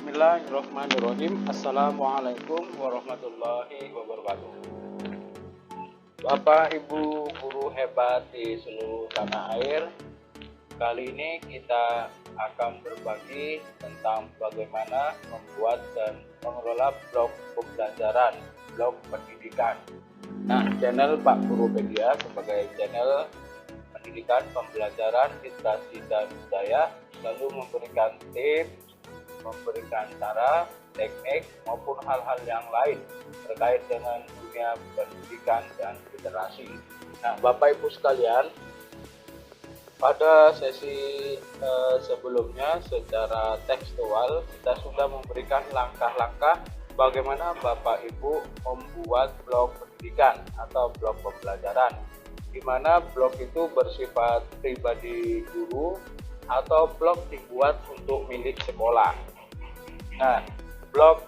Bismillahirrahmanirrahim. Assalamualaikum warahmatullahi wabarakatuh. Bapak Ibu guru hebat di seluruh tanah air, kali ini kita akan berbagi tentang bagaimana membuat dan mengelola blog pembelajaran, blog pendidikan. Nah, channel Pak Gurupedia sebagai channel pendidikan, pembelajaran, literasi dan budaya selalu memberikan tips, memberikan cara, teknik maupun hal-hal yang lain terkait dengan dunia pendidikan dan literasi. Nah, Bapak Ibu sekalian, pada sesi sebelumnya secara tekstual kita sudah memberikan langkah-langkah bagaimana Bapak Ibu membuat blog pendidikan atau blog pembelajaran, di mana blog itu bersifat pribadi guru atau blog dibuat untuk milik sekolah. Nah, blog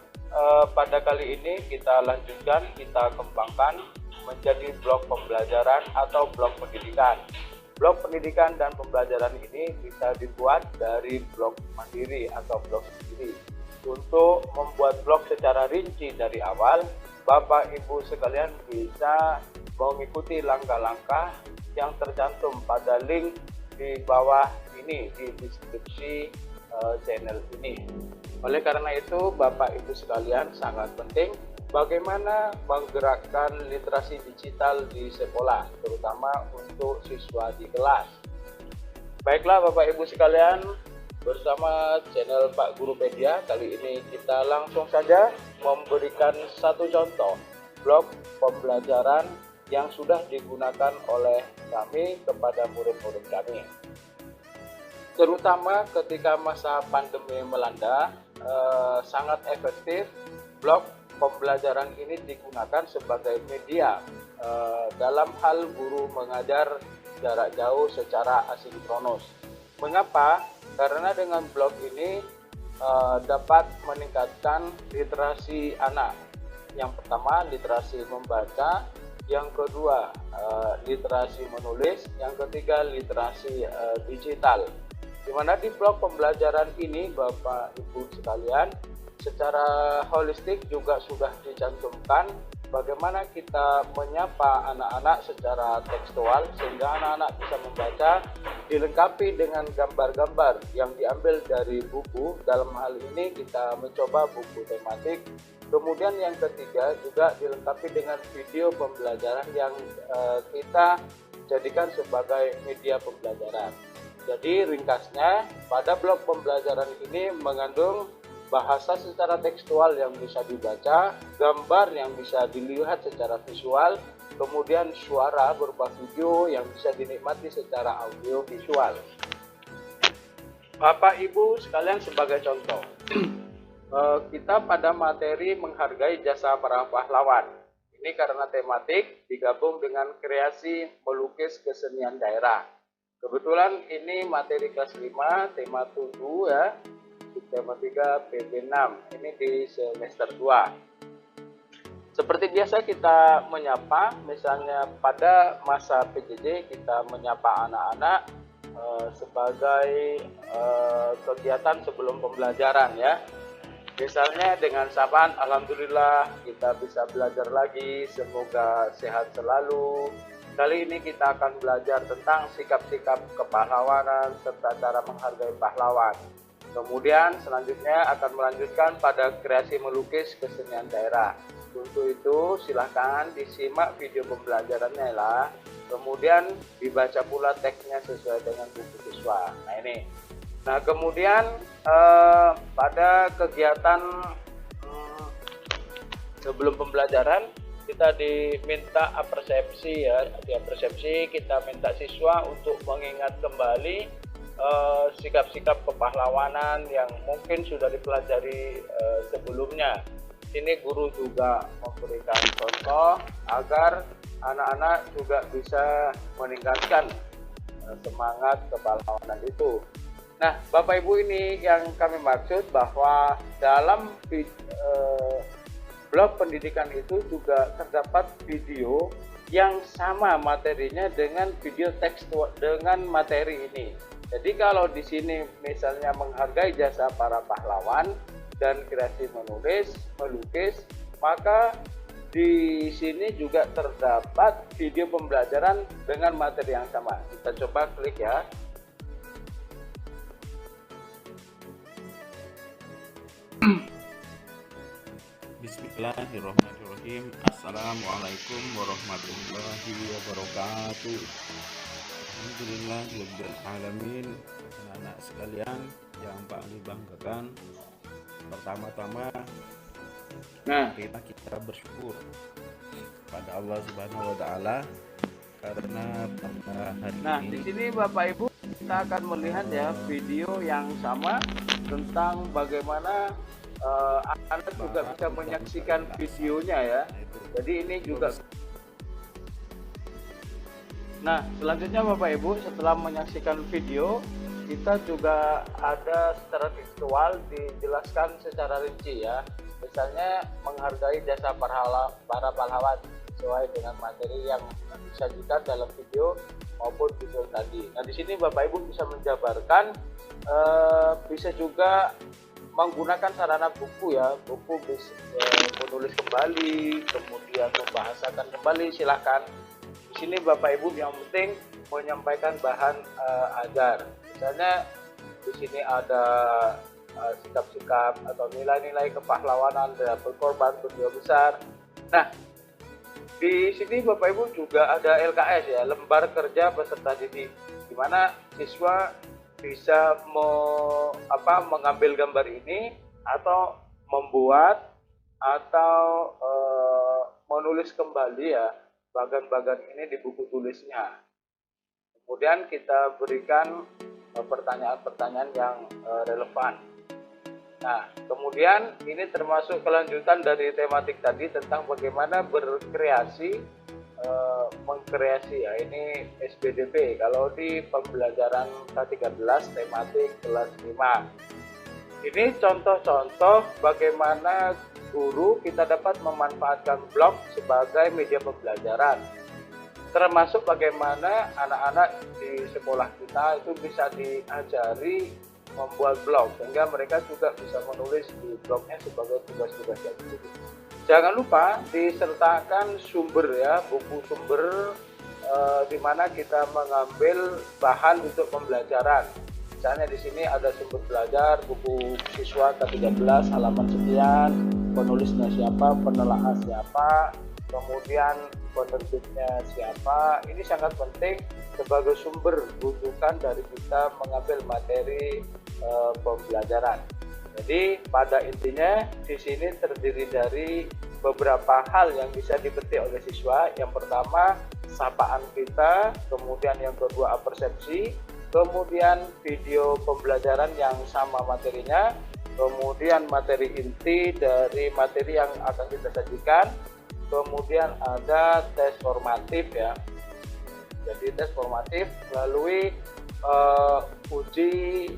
pada kali ini kita lanjutkan, kita kembangkan menjadi blog pembelajaran atau blog pendidikan. Blog pendidikan dan pembelajaran ini bisa dibuat dari blog mandiri atau blog sendiri. Untuk membuat blog secara rinci dari awal, Bapak Ibu sekalian bisa mengikuti langkah-langkah yang tercantum pada link di bawah ini di deskripsi channel ini. Oleh karena itu, Bapak Ibu sekalian, sangat penting bagaimana menggerakkan literasi digital di sekolah, terutama untuk siswa di kelas. Baiklah Bapak Ibu sekalian, bersama channel Pak Gurupedia, kali ini kita langsung saja memberikan satu contoh blog pembelajaran yang sudah digunakan oleh kami kepada murid-murid kami. Terutama ketika masa pandemi melanda, sangat efektif blog pembelajaran ini digunakan sebagai media dalam hal guru mengajar jarak jauh secara asinkronus. Mengapa? Karena dengan blog ini dapat meningkatkan literasi anak. Yang pertama, literasi membaca. Yang kedua, literasi menulis. Yang ketiga, literasi digital. Di mana di blog pembelajaran ini Bapak Ibu sekalian, secara holistik juga sudah dicantumkan bagaimana kita menyapa anak-anak secara tekstual sehingga anak-anak bisa membaca, dilengkapi dengan gambar-gambar yang diambil dari buku. Dalam hal ini kita mencoba buku tematik. Kemudian yang ketiga juga dilengkapi dengan video pembelajaran yang kita jadikan sebagai media pembelajaran. Jadi ringkasnya, pada blog pembelajaran ini mengandung bahasa secara tekstual yang bisa dibaca, gambar yang bisa dilihat secara visual, kemudian suara berupa video yang bisa dinikmati secara audio visual. Bapak Ibu sekalian, sebagai contoh, kita pada materi menghargai jasa para pahlawan. Ini karena tematik digabung dengan kreasi melukis kesenian daerah. Kebetulan ini materi kelas 5, tema 7 ya, tema 3 PB6, ini di semester 2. Seperti biasa kita menyapa, misalnya pada masa PJJ kita menyapa anak-anak sebagai kegiatan sebelum pembelajaran ya. Misalnya dengan sapaan, alhamdulillah kita bisa belajar lagi, semoga sehat selalu. Kali ini kita akan belajar tentang sikap-sikap kepahlawanan serta cara menghargai pahlawan. Kemudian selanjutnya akan melanjutkan pada kreasi melukis kesenian daerah. Untuk itu silahkan disimak video pembelajarannya lah. Kemudian dibaca pula teksnya sesuai dengan buku siswa. Nah ini. Nah kemudian pada kegiatan sebelum pembelajaran kita diminta persepsi ya. Di persepsi kita minta siswa untuk mengingat kembali sikap-sikap kepahlawanan yang mungkin sudah dipelajari sebelumnya. Ini guru juga memberikan contoh agar anak-anak juga bisa meningkatkan semangat kepahlawanan itu. Nah, Bapak Ibu, ini yang kami maksud bahwa dalam blog pendidikan itu juga terdapat video yang sama materinya dengan video tekstual dengan materi ini. Jadi kalau di sini misalnya menghargai jasa para pahlawan, dan kreasi menulis, melukis, maka di sini juga terdapat video pembelajaran dengan materi yang sama. Kita coba klik ya. Bismillahirrahmanirrahim. Assalamualaikum warahmatullahi wabarakatuh. Alhamdulillahirabbil alamin. Anak-anak sekalian yang paling banggakan, pertama-tama kita bersyukur pada Allah Subhanahu wa taala karena pada hari ini. Di sini Bapak Ibu kita akan melihat ya video yang sama tentang bagaimana Anda juga bisa menyaksikan videonya ya. Jadi ini juga. Nah, selanjutnya Bapak Ibu, setelah menyaksikan video, kita juga ada secara visual dijelaskan secara rinci ya. Misalnya menghargai jasa para pahlawan sesuai dengan materi yang disajikan dalam video maupun video tadi. Nah, di sini Bapak Ibu bisa menjabarkan, bisa juga menggunakan sarana buku ya, buku bisa menulis kembali, kemudian membahasakan kembali, silahkan. Di sini Bapak Ibu yang penting menyampaikan bahan ajar. Misalnya di sini ada sikap-sikap atau nilai-nilai kepahlawanan dalam berkorban berjiwa besar. Nah, di sini Bapak Ibu juga ada LKS ya, lembar kerja peserta didik, di mana siswa bisa mengambil gambar ini atau membuat atau menulis kembali ya bagan-bagan ini di buku tulisnya. Kemudian kita berikan pertanyaan-pertanyaan yang relevan. Nah, kemudian ini termasuk kelanjutan dari tematik tadi tentang bagaimana berkreasi, mengkreasi ya, ini SBDP kalau di pembelajaran K13 tematik kelas 5. Ini contoh-contoh bagaimana guru kita dapat memanfaatkan blog sebagai media pembelajaran, termasuk bagaimana anak-anak di sekolah kita itu bisa diajari membuat blog sehingga mereka juga bisa menulis di blognya sebagai tugas-tugas yang ditulis. Jangan lupa disertakan sumber ya, buku sumber di mana kita mengambil bahan untuk pembelajaran. Misalnya di sini ada sumber belajar buku siswa K13 halaman sekian, penulisnya siapa, penelaah siapa, kemudian penerbitnya siapa. Ini sangat penting sebagai sumber rujukan dari kita mengambil materi pembelajaran. Jadi pada intinya di sini terdiri dari beberapa hal yang bisa dipetik oleh siswa. Yang pertama sapaan kita, kemudian yang kedua persepsi, kemudian video pembelajaran yang sama materinya, kemudian materi inti dari materi yang akan kita sajikan, kemudian ada tes formatif ya. Jadi tes formatif melalui uji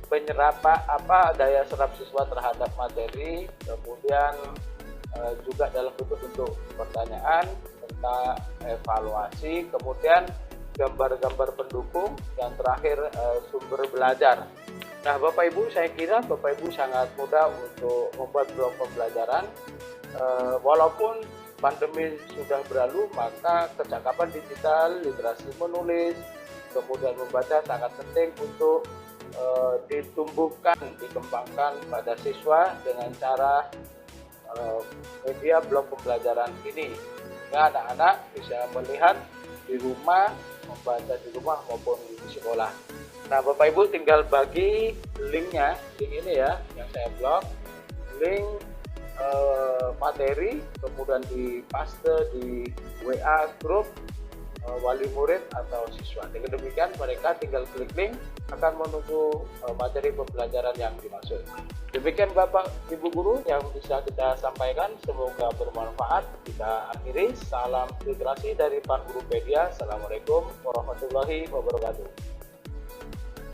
penyerapan daya serap siswa terhadap materi, kemudian juga dalam bentuk pertanyaan tentang evaluasi, kemudian gambar-gambar pendukung, yang terakhir sumber belajar. Nah, Bapak Ibu, saya kira Bapak Ibu sangat mudah untuk membuat blog pembelajaran. Walaupun pandemi sudah berlalu, maka kecakapan digital, literasi menulis, kemudian membaca sangat penting untuk ditumbuhkan, dikembangkan pada siswa dengan cara media blog pembelajaran ini. Sehingga anak-anak bisa melihat di rumah, membaca di rumah maupun di sekolah. Nah, Bapak Ibu tinggal bagi linknya, link ini ya yang saya blog, link materi, kemudian di paste di WA grup wali murid atau siswa. Dengan demikian mereka tinggal klik link akan menuju materi pembelajaran yang dimaksud. Demikian Bapak Ibu guru yang bisa kita sampaikan, semoga bermanfaat. Kita akhiri, salam literasi dari Pak Guru Pedia. Assalamualaikum warahmatullahi wabarakatuh.